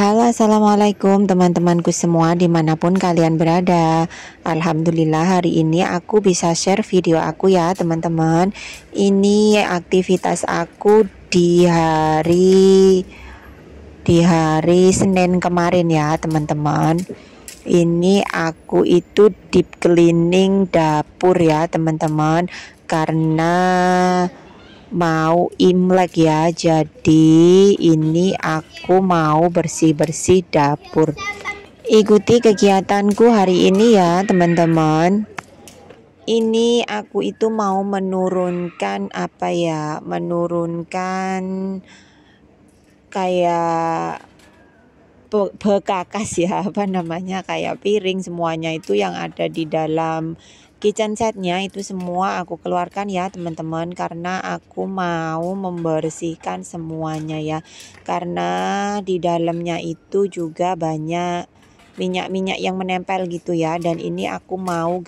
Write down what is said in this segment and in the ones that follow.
Halo, assalamualaikum teman-temanku semua dimanapun kalian berada. Alhamdulillah hari ini aku bisa share video aku ya teman-teman. Ini aktivitas aku di hari Senin kemarin ya teman-teman. Ini aku itu deep cleaning dapur ya teman-teman, karena mau Imlek ya. Jadi ini aku mau bersih-bersih dapur. Ikuti kegiatanku hari ini ya teman-teman. Ini aku itu mau menurunkan kayak bekas ya, kayak piring semuanya itu yang ada di dalam kitchen setnya itu semua aku keluarkan ya teman-teman, karena aku mau membersihkan semuanya ya, karena di dalamnya itu juga banyak minyak-minyak yang menempel gitu ya. Dan ini aku mau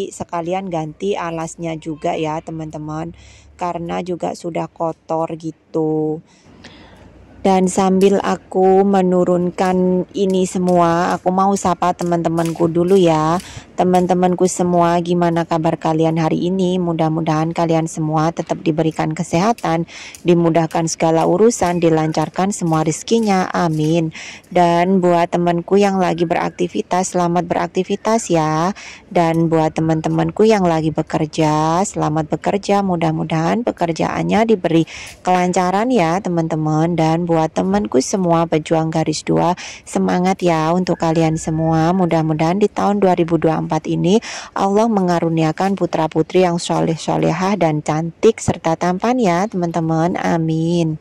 sekalian ganti alasnya juga ya teman-teman, karena juga sudah kotor gitu. Dan sambil aku menurunkan ini semua, aku mau sapa teman-temanku dulu ya. Teman-temanku semua, gimana kabar kalian hari ini? Mudah-mudahan kalian semua tetap diberikan kesehatan, dimudahkan segala urusan, dilancarkan semua rezekinya, amin. Dan buat temanku yang lagi beraktivitas, selamat beraktivitas ya. Dan buat teman-temanku yang lagi bekerja, selamat bekerja, mudah-mudahan pekerjaannya diberi kelancaran ya teman-teman. Dan buat temanku semua pejuang garis 2, semangat ya untuk kalian semua. Mudah-mudahan di tahun 2024 ini Allah mengaruniakan putra-putri yang soleh-solehah dan cantik serta tampan ya teman-teman, amin.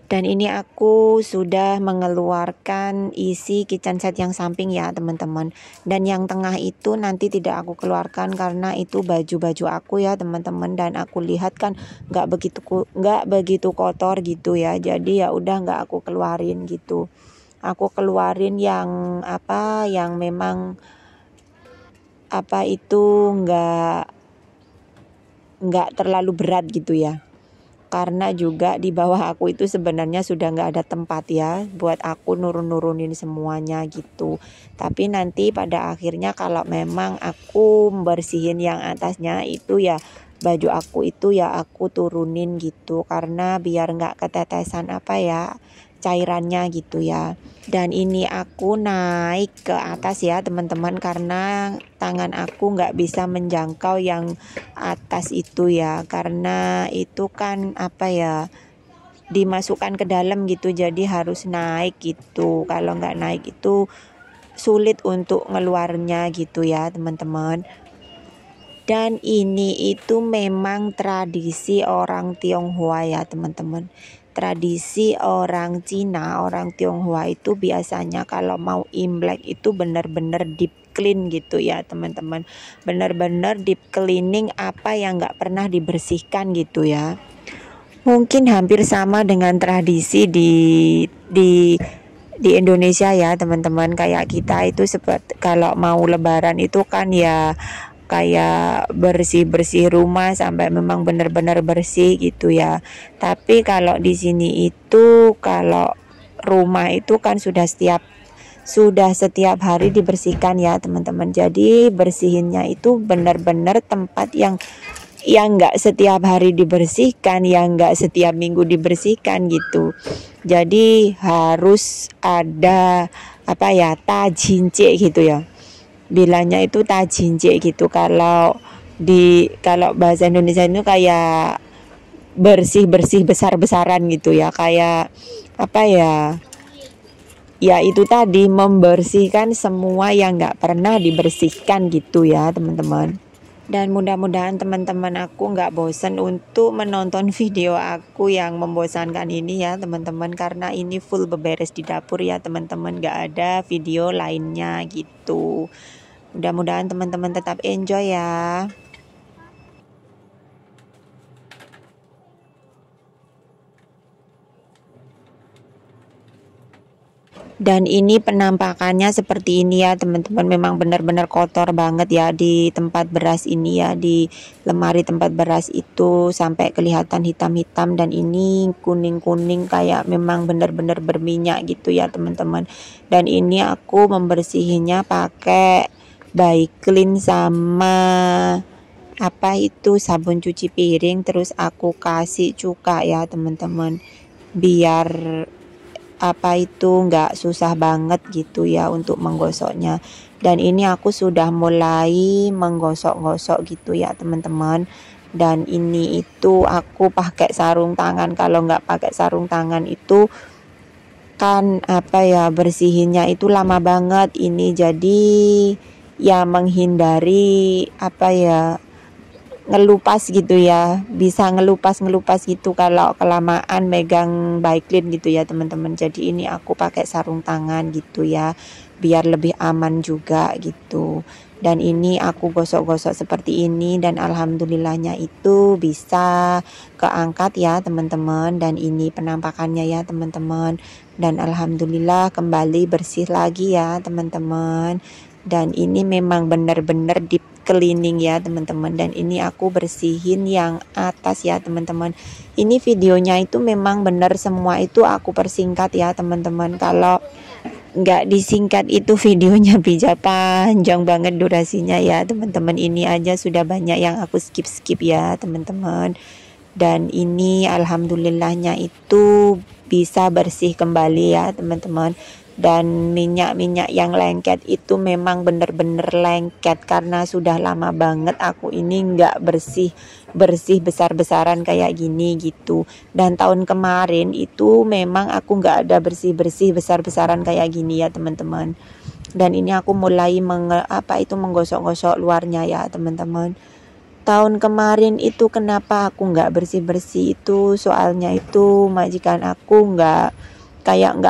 Dan ini aku sudah mengeluarkan isi kitchen set yang samping ya teman-teman. Dan yang tengah itu nanti tidak aku keluarkan karena itu baju-baju aku ya teman-teman. Dan aku lihat kan nggak begitu kotor gitu ya. Jadi ya udah nggak aku keluarin gitu. Aku keluarin yang memang nggak terlalu berat gitu ya. Karena juga di bawah aku itu sebenarnya sudah nggak ada tempat ya buat aku nurunin semuanya gitu. Tapi nanti pada akhirnya kalau memang aku bersihin yang atasnya itu ya, baju aku itu ya aku turunin gitu, karena biar nggak ketetesan cairannya gitu ya. Dan ini aku naik ke atas ya teman-teman, karena tangan aku nggak bisa menjangkau yang atas itu ya, karena itu kan dimasukkan ke dalam gitu, jadi harus naik gitu. Kalau nggak naik itu sulit untuk ngeluarnya gitu ya teman-teman. Dan ini itu memang tradisi orang Tionghoa ya teman-teman. Tradisi orang Cina, orang Tionghoa itu biasanya kalau mau Imlek itu benar-benar deep clean gitu ya teman-teman. Benar-benar deep cleaning apa yang nggak pernah dibersihkan gitu ya. Mungkin hampir sama dengan tradisi di Indonesia ya teman-teman. Kayak kita itu seperti kalau mau lebaran itu kan ya kayak bersih-bersih rumah sampai memang benar-benar bersih gitu ya. Tapi kalau di sini itu kalau rumah itu kan sudah setiap hari dibersihkan ya teman-teman. Jadi bersihinnya itu benar-benar tempat yang nggak setiap hari dibersihkan, yang nggak setiap minggu dibersihkan gitu. Jadi harus ada tajince gitu ya. Bilangnya itu tajince gitu. Kalau bahasa Indonesia itu kayak bersih-bersih besar-besaran gitu ya. Kayak ya itu tadi, membersihkan semua yang nggak pernah dibersihkan gitu ya teman-teman. Dan mudah-mudahan teman-teman aku nggak bosan untuk menonton video aku yang membosankan ini ya teman-teman, karena ini full beberes di dapur ya teman-teman, nggak ada video lainnya gitu. Mudah-mudahan teman-teman tetap enjoy ya. Dan ini penampakannya seperti ini ya teman-teman, memang benar-benar kotor banget ya di tempat beras ini ya, di lemari tempat beras itu sampai kelihatan hitam-hitam, dan ini kuning-kuning kayak memang benar-benar berminyak gitu ya teman-teman. Dan ini aku membersihinnya pakai Baiklin sama apa itu sabun cuci piring, terus aku kasih cuka ya teman-teman, biar apa itu nggak susah banget gitu ya untuk menggosoknya. Dan ini aku sudah mulai menggosok-gosok gitu ya teman-teman. Dan ini itu aku pakai sarung tangan, kalau nggak pakai sarung tangan itu kan apa ya, bersihinnya itu lama banget ini, jadi ya menghindari apa ya, ngelupas gitu ya, bisa ngelupas gitu kalau kelamaan megang Baiklin gitu ya teman-teman. Jadi ini aku pakai sarung tangan gitu ya, biar lebih aman juga gitu. Dan ini aku gosok-gosok seperti ini, dan alhamdulillahnya itu bisa keangkat ya teman-teman. Dan ini penampakannya ya teman-teman, dan alhamdulillah kembali bersih lagi ya teman-teman. Dan ini memang benar-benar deep cleaning ya teman-teman. Dan ini aku bersihin yang atas ya teman-teman. Ini videonya itu memang benar semua itu aku persingkat ya teman-teman. Kalau nggak disingkat itu videonya bisa panjang banget durasinya ya teman-teman. Ini aja sudah banyak yang aku skip ya teman-teman. Dan ini alhamdulillahnya itu bisa bersih kembali ya teman-teman. Dan minyak-minyak yang lengket itu memang bener-bener lengket karena sudah lama banget aku ini nggak bersih besar-besaran kayak gini gitu. Dan tahun kemarin itu memang aku nggak ada bersih besar-besaran kayak gini ya teman-teman. Dan ini aku mulai menggosok-gosok luarnya ya teman-teman. Tahun kemarin itu kenapa aku nggak bersih itu, soalnya itu majikan aku nggak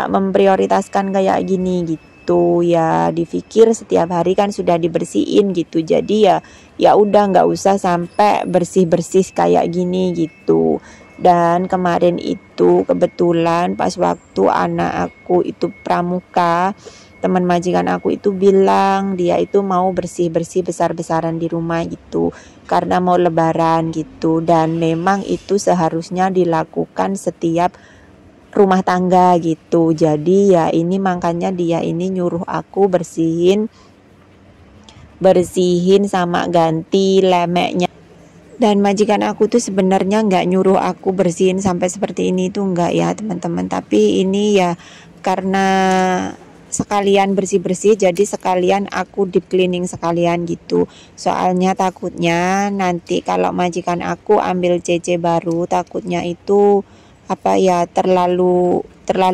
memprioritaskan kayak gini gitu ya, dipikir setiap hari kan sudah dibersihin gitu, jadi ya udah nggak usah sampai bersih kayak gini gitu. Dan kemarin itu kebetulan pas waktu anak aku itu pramuka, teman majikan aku itu bilang dia itu mau bersih besar-besaran di rumah gitu karena mau lebaran gitu. Dan memang itu seharusnya dilakukan setiap rumah tangga gitu. Jadi ya ini makanya dia ini nyuruh aku bersihin sama ganti lemeknya. Dan majikan aku tuh sebenarnya nggak nyuruh aku bersihin sampai seperti ini tuh nggak ya teman-teman, tapi ini ya karena sekalian bersih jadi sekalian aku deep cleaning sekalian gitu. Soalnya takutnya nanti kalau majikan aku ambil CC baru, takutnya itu apa ya, terlalu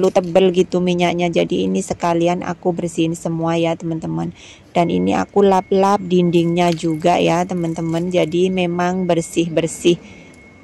tebel gitu minyaknya. Jadi ini sekalian aku bersihin semua ya teman-teman. Dan ini aku lap-lap dindingnya juga ya teman-teman. Jadi memang bersih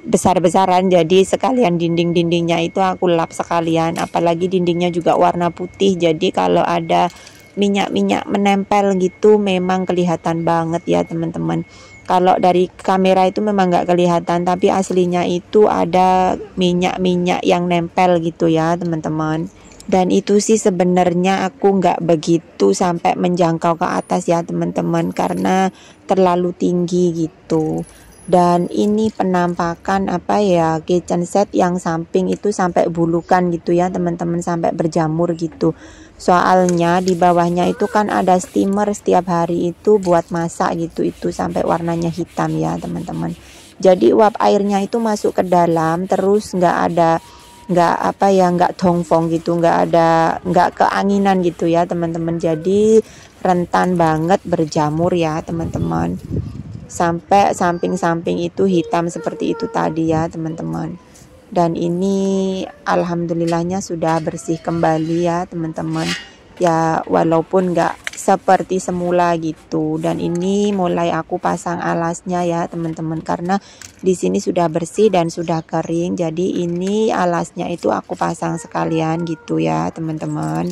besar-besaran, jadi sekalian dinding-dindingnya itu aku lap sekalian. Apalagi dindingnya juga warna putih, jadi kalau ada minyak-minyak menempel gitu memang kelihatan banget ya teman-teman. Kalau dari kamera itu memang nggak kelihatan, tapi aslinya itu ada minyak-minyak yang nempel gitu ya teman-teman. Dan itu sih sebenarnya aku nggak begitu sampai menjangkau ke atas ya teman-teman, karena terlalu tinggi gitu. Dan ini penampakan apa ya, kitchen set yang samping itu sampai bulukan gitu ya teman-teman, sampai berjamur gitu. Soalnya di bawahnya itu kan ada steamer setiap hari itu buat masak gitu, itu sampai warnanya hitam ya teman-teman. Jadi uap airnya itu masuk ke dalam, terus nggak tongfong gitu, nggak keanginan gitu ya teman-teman. Jadi rentan banget berjamur ya teman-teman, sampai samping-samping itu hitam seperti itu tadi ya teman-teman. Dan ini alhamdulillahnya sudah bersih kembali ya teman-teman, ya walaupun nggak seperti semula gitu. Dan ini mulai aku pasang alasnya ya teman-teman, karena di sini sudah bersih dan sudah kering, jadi ini alasnya itu aku pasang sekalian gitu ya teman-teman.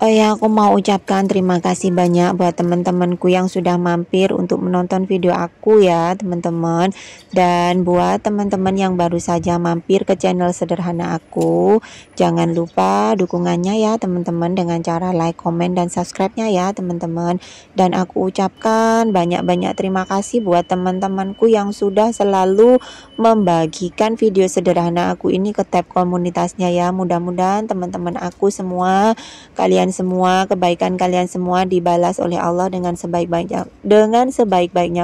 Oh ya, aku mau ucapkan terima kasih banyak buat teman-temanku yang sudah mampir untuk menonton video aku ya, teman-teman. Dan buat teman-teman yang baru saja mampir ke channel sederhana aku, jangan lupa dukungannya ya, teman-teman, dengan cara like, komen, dan subscribe-nya ya, teman-teman. Dan aku ucapkan banyak-banyak terima kasih buat teman-temanku yang sudah selalu membagikan video sederhana aku ini ke tab komunitasnya ya. Mudah-mudahan teman-teman aku semua, kalian semua, kebaikan kalian semua dibalas oleh Allah dengan sebaik-baiknya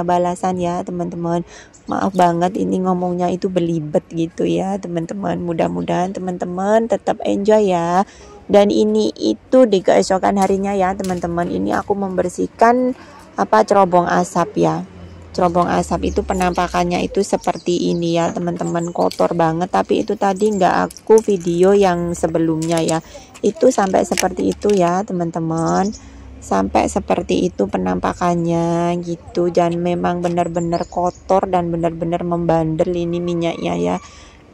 balasan ya, teman-teman. Maaf banget ini ngomongnya itu belibet gitu ya, teman-teman. Mudah-mudahan teman-teman tetap enjoy ya. Dan ini itu di keesokan harinya ya, teman-teman. Ini aku membersihkan cerobong asap ya. Cerobong asap itu penampakannya itu seperti ini ya, teman-teman, kotor banget. Tapi itu tadi nggak aku video yang sebelumnya ya, itu sampai seperti itu ya, teman-teman, sampai seperti itu penampakannya gitu. Dan memang benar-benar kotor dan benar-benar membandel ini minyaknya ya.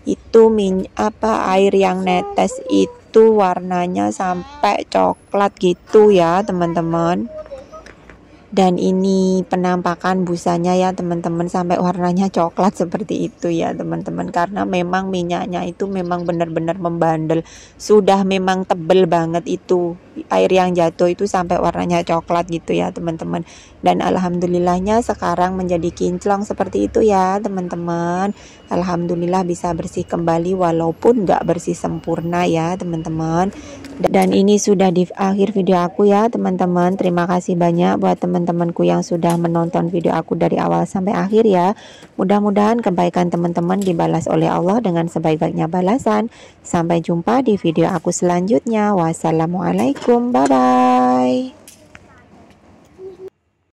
Itu air yang netes itu warnanya sampai coklat gitu ya, teman-teman. Dan ini penampakan busanya ya, teman-teman, sampai warnanya coklat seperti itu ya, teman-teman, karena memang minyaknya itu memang benar-benar membandel, sudah memang tebel banget itu air yang jatuh itu sampai warnanya coklat gitu ya, teman-teman. Dan alhamdulillahnya sekarang menjadi kinclong seperti itu ya, teman-teman. Alhamdulillah bisa bersih kembali walaupun nggak bersih sempurna ya, teman-teman. Dan ini sudah di akhir video aku ya, teman-teman. Terima kasih banyak buat teman-temanku yang sudah menonton video aku dari awal sampai akhir ya. Mudah-mudahan kebaikan teman-teman dibalas oleh Allah dengan sebaik-baiknya balasan. Sampai jumpa di video aku selanjutnya. Wassalamualaikum, bye-bye.